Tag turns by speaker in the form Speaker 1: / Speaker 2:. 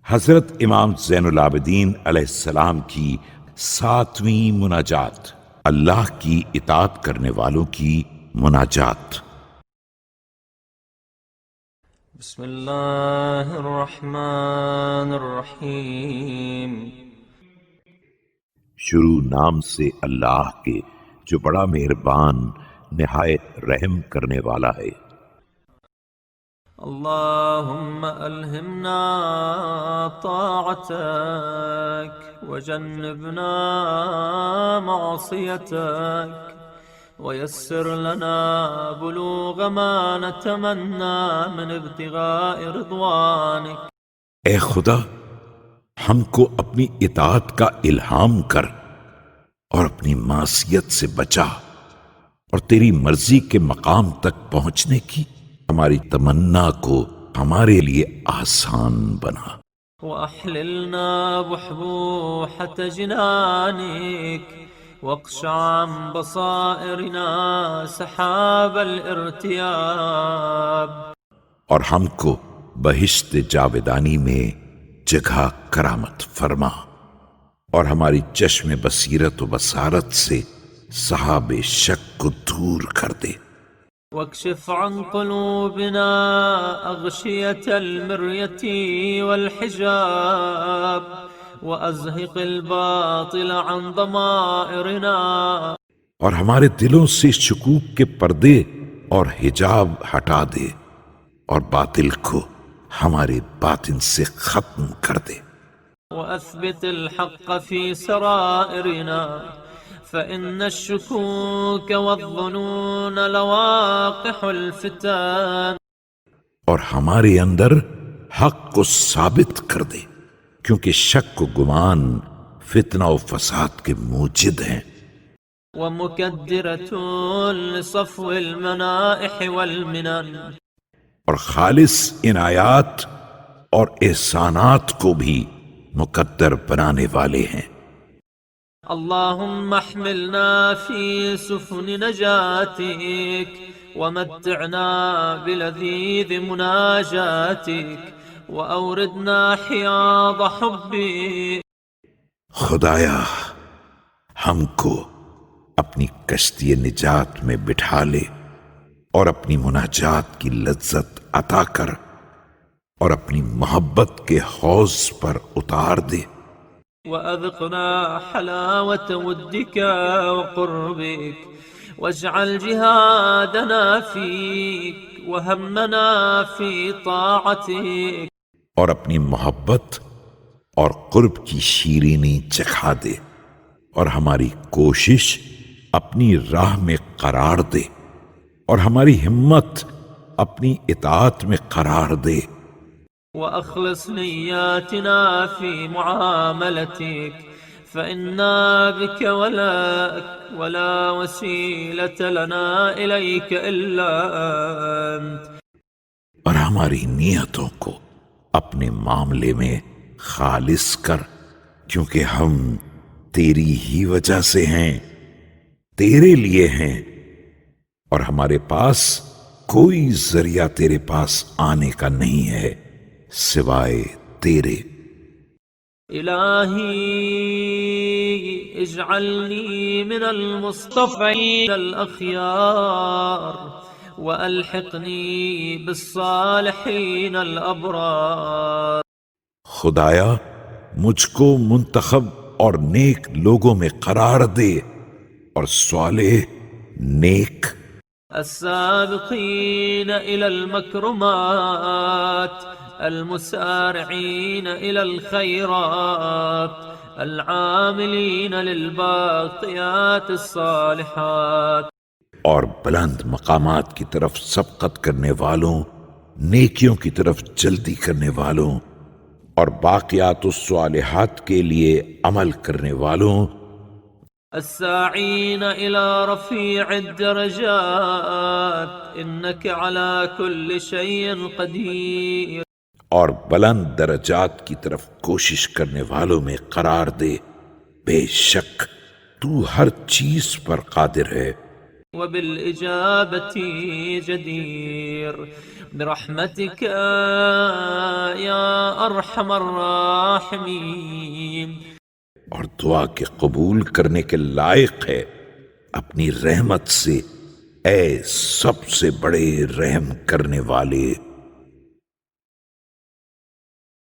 Speaker 1: حضرت امام زین العابدین علیہ السلام کی 7ویں مناجات، اللہ کی اطاعت کرنے والوں کی مناجات۔
Speaker 2: بسم اللہ الرحمن الرحیم۔
Speaker 1: شروع نام سے اللہ کے جو بڑا مہربان نہایت رحم کرنے والا ہے۔
Speaker 2: اللہم الہمنا طاعتک وجنبنا معصیتک ویسر لنا بلوغ ما نتمنى من ابتغاء رضوانک۔
Speaker 1: اے خدا، ہم کو اپنی اطاعت کا الہام کر اور اپنی معصیت سے بچا، اور تیری مرضی کے مقام تک پہنچنے کی ہماری تمنا کو ہمارے لیے آسان بنا۔
Speaker 2: وأحللنا بحبوحة جنانك واقشع عن بصائرنا سحاب الارتياب۔
Speaker 1: اور ہم کو بہشت جاودانی میں جگہ کرامت فرما، اور ہماری چشم بصیرت و بصارت سے سحاب شک کو دور کر دے۔
Speaker 2: واكشف عن قلوبنا أغشية المرية والحجاب وأزهق الباطل عن ضمائرنا۔
Speaker 1: اور ہمارے دلوں سے شکوک کے پردے اور حجاب ہٹا دے، اور باطل کو ہمارے باطن سے ختم کر دے۔
Speaker 2: وأثبت الحق في سرائرنا فإن الشكوك والظنون لواقح الفتن۔
Speaker 1: اور ہمارے اندر حق کو ثابت کر دے، کیونکہ شک و گمان فتنہ و فساد کے موجد ہیں۔
Speaker 2: ومكدرة لصفو المنائح والمنن۔
Speaker 1: اور خالص عنایات اور احسانات کو بھی مقدر بنانے والے ہیں۔
Speaker 2: اللهم احملنا في سفن نجاتك ومتعنا بلذيذ مناجاتك وأوردنا حياض حبك۔
Speaker 1: خدایا، ہم کو اپنی کشتی نجات میں بٹھا لے، اور اپنی مناجات کی لذت عطا کر، اور اپنی محبت کے حوض پر اتار دے۔
Speaker 2: وأذقنا حلاوة ودك وقربك واجعل جهادنا فيك وهمنا في طاعتك۔
Speaker 1: اور اپنی محبت اور قرب کی شیرینی چکھا دے، اور ہماری کوشش اپنی راہ میں قرار دے، اور ہماری ہمت اپنی اطاعت میں قرار دے۔
Speaker 2: وأخلص نياتنا في معاملتك فإنا بك ولا وسيلة لنا إليك إلا أنت۔
Speaker 1: اور ہماری نیتوں کو اپنے معاملے میں خالص کر، کیونکہ ہم تیری ہی وجہ سے ہیں، تیرے لیے ہیں، اور ہمارے پاس کوئی ذریعہ تیرے پاس آنے کا نہیں ہے سوائے تیرے۔
Speaker 2: إلهي اجعلني من المصطفين الأخيار وألحقني بالصالحين الأبرار۔
Speaker 1: خدایا، مجھ کو منتخب اور نیک لوگوں میں قرار دے، اور صالح نیک
Speaker 2: السابقين إلى المكرمات المسارعين إلى الخيرات العاملين للباقيات الصالحات۔
Speaker 1: اور بلند مقامات کی طرف سبقت کرنے والوں، نیکیوں کی طرف جلدی کرنے والوں، اور باقیات الصالحات کے لیے عمل کرنے والوں۔
Speaker 2: الساعين إلى رفيع الدرجات إنك على كل شيء قدير۔
Speaker 1: اور بلند درجات کی طرف کوشش کرنے والوں میں قرار دے، بے شک تو ہر چیز پر قادر ہے۔
Speaker 2: وبالإجابة جدير برحمتك يا أرحم الراحمين.
Speaker 1: اور دعا کے قبول کرنے کے لائق ہے اپنی رحمت سے، اے سب سے بڑے رحم کرنے والے